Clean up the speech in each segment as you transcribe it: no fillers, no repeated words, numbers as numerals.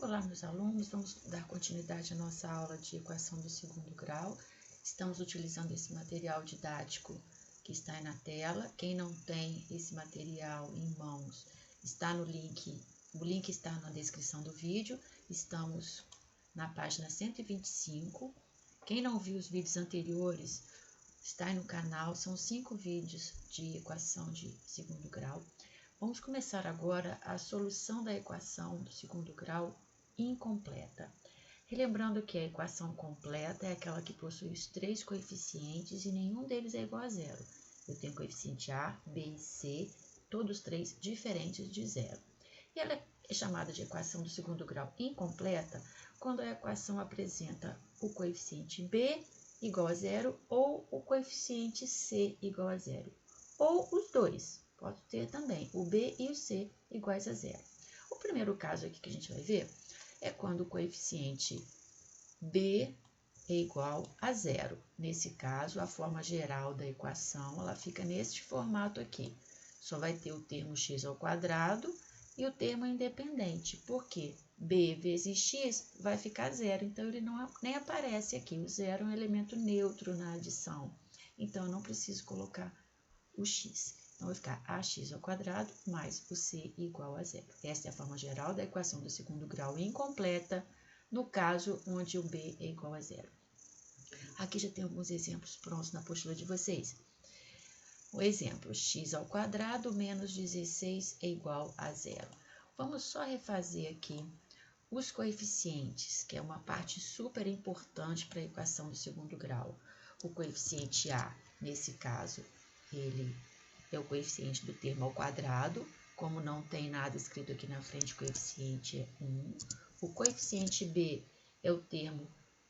Olá, meus alunos, vamos dar continuidade à nossa aula de equação do segundo grau. Estamos utilizando esse material didático que está aí na tela. Quem não tem esse material em mãos, está no link, o link está na descrição do vídeo. Estamos na página 125. Quem não viu os vídeos anteriores, está aí no canal, são 5 vídeos de equação de segundo grau. Vamos começar agora a solução da equação do segundo grau incompleta. Relembrando que a equação completa é aquela que possui os 3 coeficientes e nenhum deles é igual a zero. Eu tenho coeficiente A, B e C, todos 3 diferentes de zero. E ela é chamada de equação do segundo grau incompleta quando a equação apresenta o coeficiente B igual a zero ou o coeficiente C igual a zero, ou os dois. Pode ter também o B e o C iguais a zero. O primeiro caso aqui que a gente vai ver é quando o coeficiente B é igual a zero. Nesse caso, a forma geral da equação ela fica neste formato aqui. Só vai ter o termo x ao quadrado e o termo independente, porque B vezes x vai ficar zero, então ele nem aparece aqui. O zero é um elemento neutro na adição, então eu não preciso colocar o x. Então, vai ficar ax ao quadrado mais o c igual a zero. Esta é a forma geral da equação do segundo grau incompleta, no caso onde o b é igual a zero. Aqui já tem alguns exemplos prontos na apostila de vocês. O exemplo, x ao quadrado menos 16 é igual a zero. Vamos só refazer aqui os coeficientes, que é uma parte super importante para a equação do segundo grau. O coeficiente a, nesse caso, ele é o coeficiente do termo ao quadrado. Como não tem nada escrito aqui na frente, o coeficiente é 1. O coeficiente b é o termo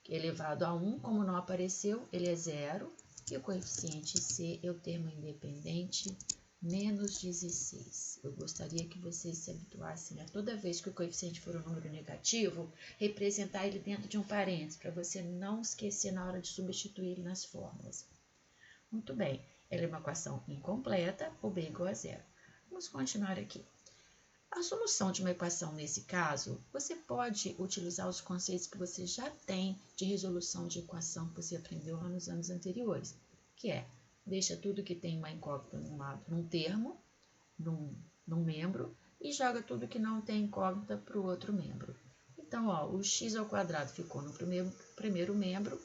elevado a 1, como não apareceu, ele é 0. E o coeficiente c é o termo independente, menos 16. Eu gostaria que vocês se habituassem a toda vez que o coeficiente for um número negativo, representar ele dentro de um parênteses, para você não esquecer na hora de substituir ele nas fórmulas. Muito bem. Ela é uma equação incompleta, o b igual a zero. Vamos continuar aqui. A solução de uma equação nesse caso, você pode utilizar os conceitos que você já tem de resolução de equação que você aprendeu lá nos anos anteriores, que é, deixa tudo que tem uma incógnita num termo, num membro, e joga tudo que não tem incógnita para o outro membro. Então, o x ao quadrado ficou no primeiro membro,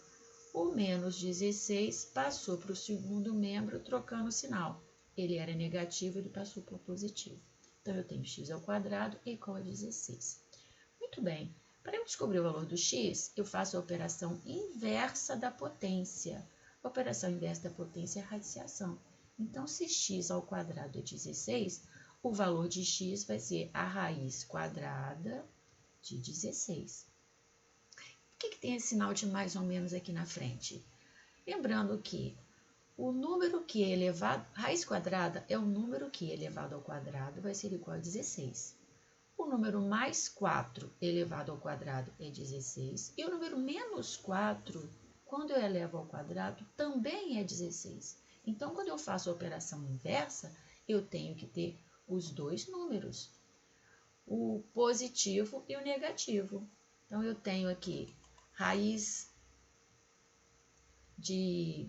o menos 16 passou para o segundo membro trocando o sinal. Ele era negativo, ele passou para o positivo. Então, eu tenho x ao quadrado igual a 16. Muito bem. Para eu descobrir o valor do x, eu faço a operação inversa da potência. A operação inversa da potência é a radiciação. Então, se x ao quadrado é 16, o valor de x vai ser a raiz quadrada de 16. Por que tem esse sinal de mais ou menos aqui na frente? Lembrando que o número que é elevado, raiz quadrada é o número que elevado ao quadrado vai ser igual a 16. O número mais 4 elevado ao quadrado é 16. E o número menos 4, quando eu elevo ao quadrado, também é 16. Então, quando eu faço a operação inversa, eu tenho que ter os dois números, o positivo e o negativo. Então, eu tenho aqui raiz de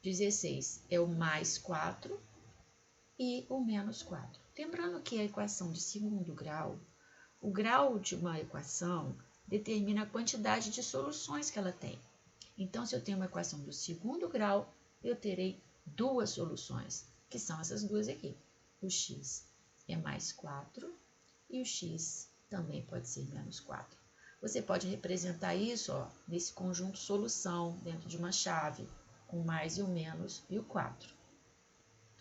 16 é o mais 4 e o menos 4. Lembrando que a equação de segundo grau, o grau de uma equação determina a quantidade de soluções que ela tem. Então, se eu tenho uma equação do segundo grau, eu terei 2 soluções, que são essas duas aqui. O x é mais 4 e o x também pode ser menos 4. Você pode representar isso nesse conjunto solução, dentro de uma chave, com o mais e o menos e o 4.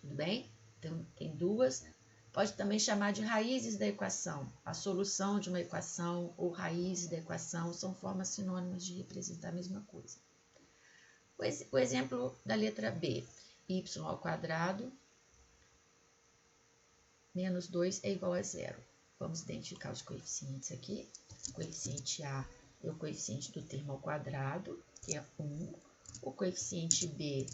Tudo bem? Então, tem 2. Pode também chamar de raízes da equação. A solução de uma equação ou raízes da equação são formas sinônimas de representar a mesma coisa. O exemplo da letra B. Y ao quadrado menos 2 é igual a zero. Vamos identificar os coeficientes aqui. O coeficiente A é o coeficiente do termo ao quadrado, que é 1. O coeficiente B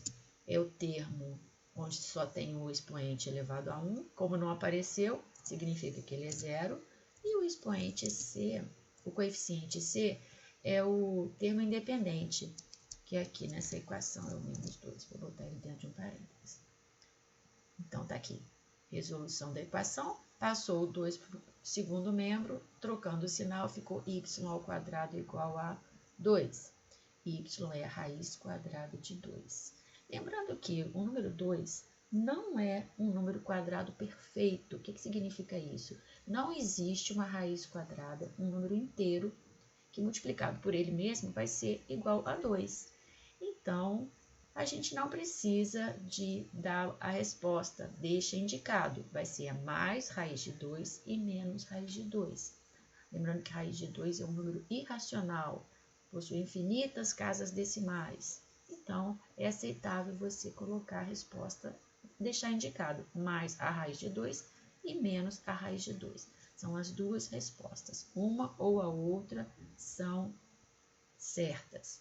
é o termo onde só tem o expoente elevado a 1. Como não apareceu, significa que ele é zero. E o expoente C, o coeficiente C, é o termo independente, que aqui nessa equação é o menos 2. Vou botar ele dentro de um parênteses. Então, está aqui. Resolução da equação, passou o 2 para o segundo membro, trocando o sinal, ficou y ao quadrado igual a 2. Y é a raiz quadrada de 2. Lembrando que o número 2 não é um número quadrado perfeito. O que significa isso? Não existe uma raiz quadrada, um número inteiro, que multiplicado por ele mesmo vai ser igual a 2. Então, a gente não precisa de dar a resposta, deixa indicado. Vai ser a mais raiz de 2 e menos raiz de 2. Lembrando que raiz de 2 é um número irracional, possui infinitas casas decimais. Então, é aceitável você colocar a resposta, deixar indicado mais a raiz de 2 e menos a raiz de 2. São as duas respostas. Uma ou a outra são certas.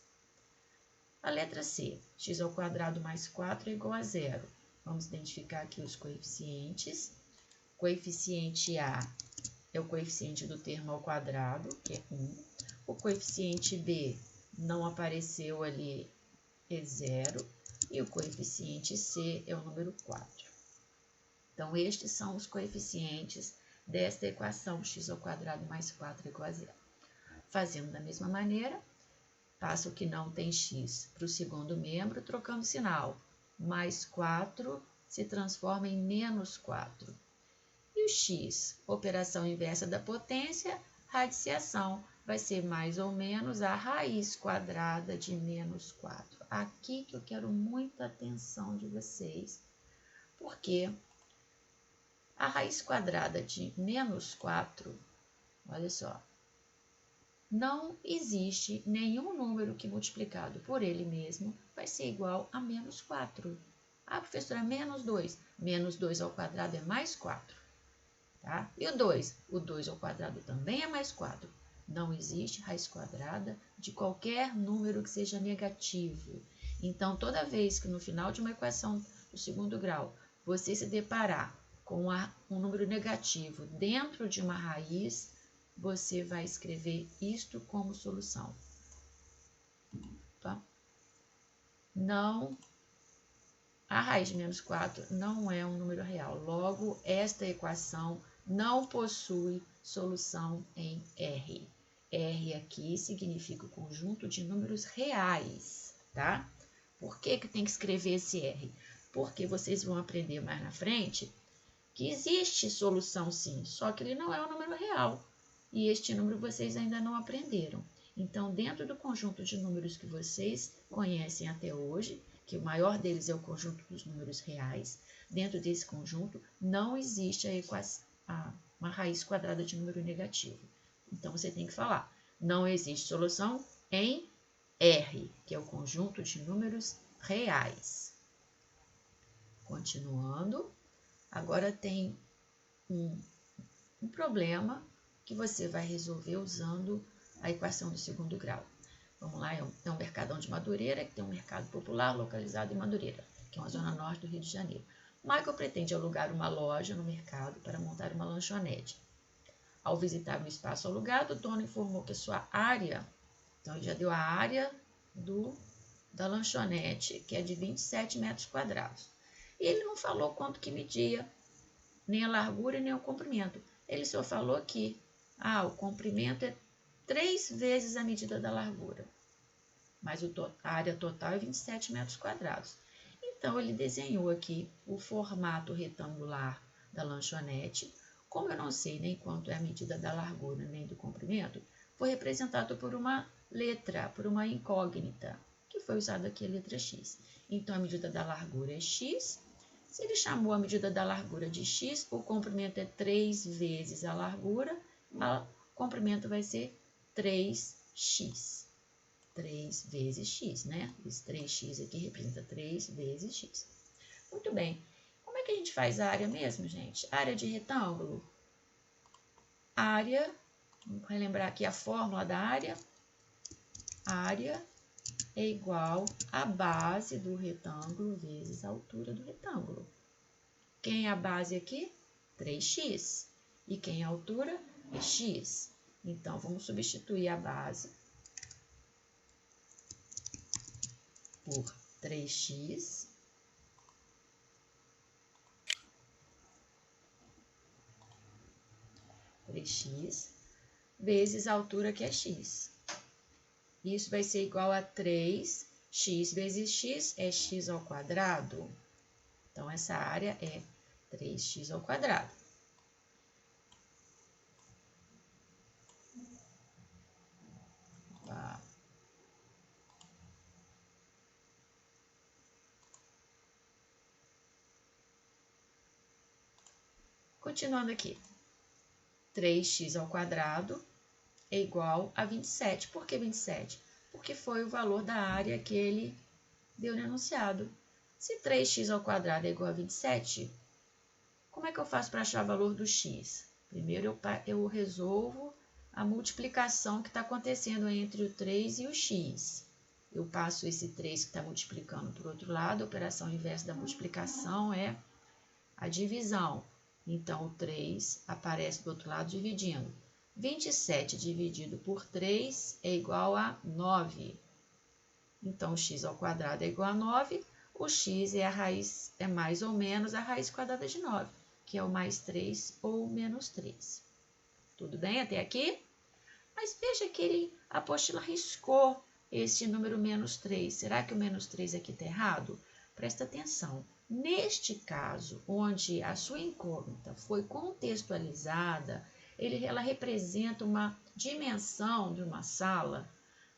A letra C, x ao quadrado mais 4 é igual a 0. Vamos identificar aqui os coeficientes. Coeficiente A é o coeficiente do termo ao quadrado, que é 1. O coeficiente B não apareceu ali, é 0. E o coeficiente C é o número 4. Então, estes são os coeficientes desta equação, x ao quadrado mais 4 é igual a 0. Fazendo da mesma maneira, passa o que não tem x para o segundo membro, trocando sinal. Mais 4 se transforma em menos 4. E o x, operação inversa da potência, radiciação, vai ser mais ou menos a raiz quadrada de menos 4. Aqui que eu quero muita atenção de vocês, porque a raiz quadrada de menos 4, olha só, não existe nenhum número que multiplicado por ele mesmo vai ser igual a menos 4. Ah, professora, menos 2. Menos 2 ao quadrado é mais 4. Tá? E o 2? O 2 ao quadrado também é mais 4. Não existe raiz quadrada de qualquer número que seja negativo. Então, toda vez que no final de uma equação do segundo grau você se deparar com um número negativo dentro de uma raiz, você vai escrever isto como solução. Tá? Não, a raiz de menos 4 não é um número real. Logo, esta equação não possui solução em R. R aqui significa o conjunto de números reais, tá? Por que tem que escrever esse R? Porque vocês vão aprender mais na frente que existe solução sim, só que ele não é um número real. E este número vocês ainda não aprenderam. Então, dentro do conjunto de números que vocês conhecem até hoje, que o maior deles é o conjunto dos números reais, dentro desse conjunto não existe uma raiz quadrada de número negativo. Então, você tem que falar, não existe solução em R, que é o conjunto de números reais. Continuando, agora tem um problema que você vai resolver usando a equação do segundo grau. Vamos lá, é um mercadão de Madureira, que tem um mercado popular localizado em Madureira, que é uma zona norte do Rio de Janeiro. Michael pretende alugar uma loja no mercado para montar uma lanchonete. Ao visitar o espaço alugado, o dono informou que a sua área, então ele já deu a área da lanchonete, que é de 27 metros quadrados. E ele não falou quanto que media, nem a largura, nem o comprimento. Ele só falou que o comprimento é 3 vezes a medida da largura, mas a área total é 27 metros quadrados. Então, ele desenhou aqui o formato retangular da lanchonete. Como eu não sei nem quanto é a medida da largura nem do comprimento, foi representado por uma letra, por uma incógnita, que foi usada aqui a letra X. Então, a medida da largura é X. Se ele chamou a medida da largura de X, o comprimento é 3 vezes a largura, o comprimento vai ser 3x. 3 vezes x, né? Esse 3x aqui representa 3 vezes x. Muito bem. Como é que a gente faz a área mesmo, gente? Área de retângulo. Área, vamos relembrar aqui a fórmula da área. Área é igual à base do retângulo vezes a altura do retângulo. Quem é a base aqui? 3x. E quem é a altura? é x. Então, vamos substituir a base por 3x vezes a altura, que é x. Isso vai ser igual a 3x vezes x é x ao quadrado. Então, essa área é 3x ao quadrado. Continuando aqui. 3x ao quadrado é igual a 27. Por que 27? Porque foi o valor da área que ele deu no enunciado. Se 3x ao quadrado é igual a 27, como é que eu faço para achar o valor do x? Primeiro eu resolvo a multiplicação que está acontecendo entre o 3 e o x. Eu passo esse 3 que está multiplicando para o outro lado, a operação inversa da multiplicação é a divisão. Então, o 3 aparece do outro lado dividindo. 27 dividido por 3 é igual a 9. Então, o x ao quadrado é igual a 9. O x é mais ou menos a raiz quadrada de 9, que é o mais 3 ou menos 3. Tudo bem até aqui? Mas veja que a apostila riscou esse número menos 3. Será que o menos 3 aqui está errado? Presta atenção. Neste caso, onde a sua incógnita foi contextualizada, ela representa uma dimensão de uma sala.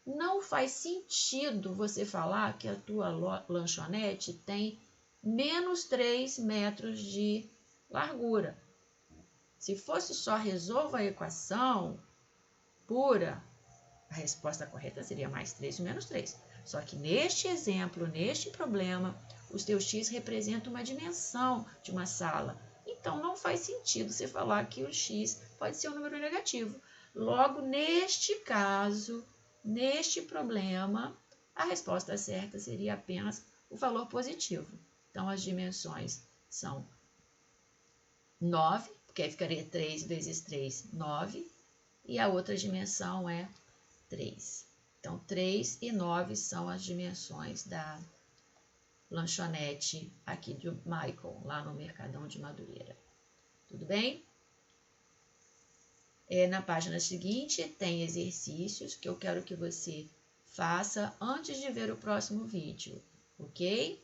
Não faz sentido você falar que a tua lanchonete tem menos 3 metros de largura. Se fosse só resolva a equação pura, a resposta correta seria mais 3 ou menos 3. Só que neste exemplo, neste problema, os teus x representam uma dimensão de uma sala. Então, não faz sentido você falar que o x pode ser um número negativo. Logo, neste caso, neste problema, a resposta certa seria apenas o valor positivo. Então, as dimensões são 9, porque aí ficaria 3 vezes 3, 9. E a outra dimensão é 3. Então, 3 e 9 são as dimensões da lanchonete aqui de Michael, lá no Mercadão de Madureira. Tudo bem? Na página seguinte tem exercícios que eu quero que você faça antes de ver o próximo vídeo, ok?